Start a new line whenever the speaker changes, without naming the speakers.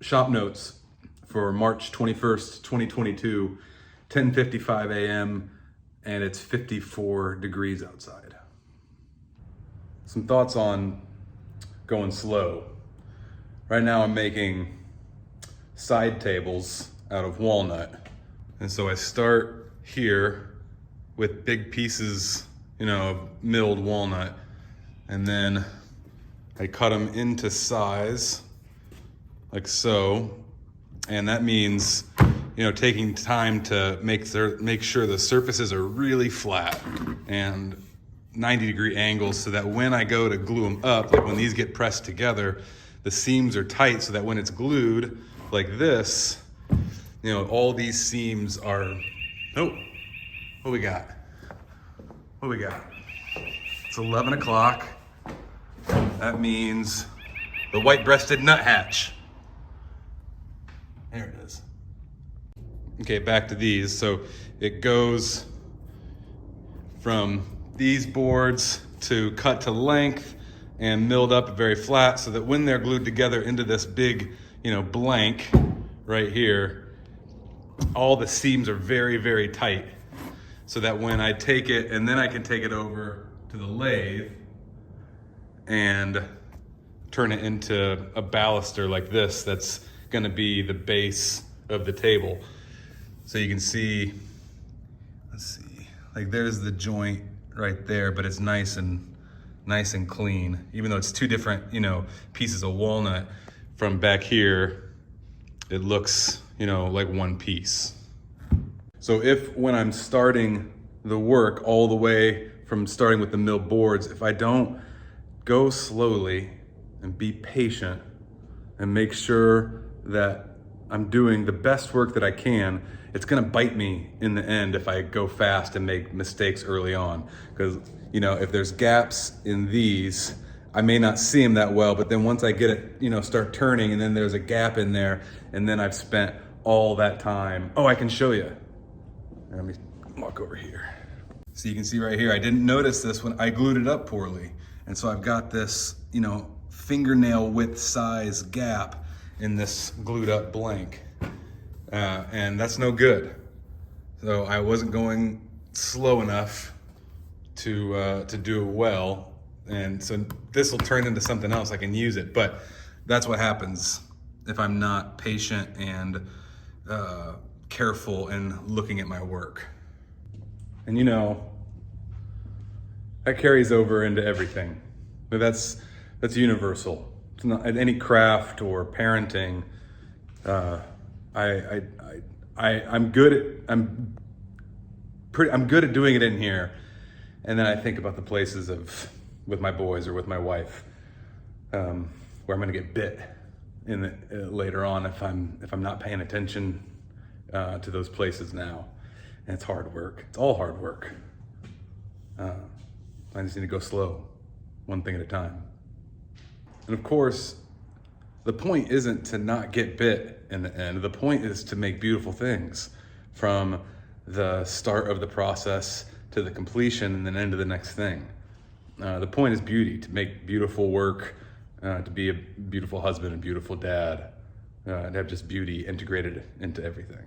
shop notes for March 21st, 2022, 10:55 a.m., and it's 54 degrees outside. Some thoughts on going slow. Right now I'm making side tables out of walnut. And so I start here with big pieces, of milled walnut, and then I cut them into size like so. And that means, taking time to make sure the surfaces are really flat and 90-degree angles, so that when I go to glue them up, like when these get pressed together, the seams are tight so that when it's glued like this, all these seams are, what we got? What we got? It's 11 o'clock. That means the white-breasted nuthatch. There it is. Okay, back to these. So it goes from these boards to cut to length and milled up very flat, so that when they're glued together into this big, blank right here, all the seams are very, very tight, so that when I take it, and then I can take it over to the lathe and turn it into a baluster like this that's gonna be the base of the table. So you can see, let's see, like there's the joint right there, but it's nice and clean, even though it's two different, pieces of walnut. From back here, it looks, like one piece. So when I'm starting the work all the way from starting with the mill boards, if I don't go slowly and be patient and make sure that I'm doing the best work that I can, it's gonna bite me in the end if I go fast and make mistakes early on. Because, if there's gaps in these, I may not see them that well, but then once I get it, start turning, and then there's a gap in there, and then I've spent all that time. Oh, I can show you. Let me walk over here. So you can see right here, I didn't notice this when I glued it up poorly. And so I've got this, fingernail width size gap in this glued up blank. And that's no good. So I wasn't going slow enough to do it well. And so this will turn into something else, I can use it. But that's what happens if I'm not patient and careful in looking at my work. And that carries over into everything. But that's universal. It's not any craft or parenting. I'm good at doing it in here, and then I think about the places with my boys or with my wife, where I'm gonna get bit later on if I'm not paying attention to those places now. And it's hard work. It's all hard work. I just need to go slow, one thing at a time. And of course, the point isn't to not get bit in the end. The point is to make beautiful things from the start of the process to the completion and then into the next thing. The point is beauty, to make beautiful work, to be a beautiful husband, a beautiful dad, to have just beauty integrated into everything.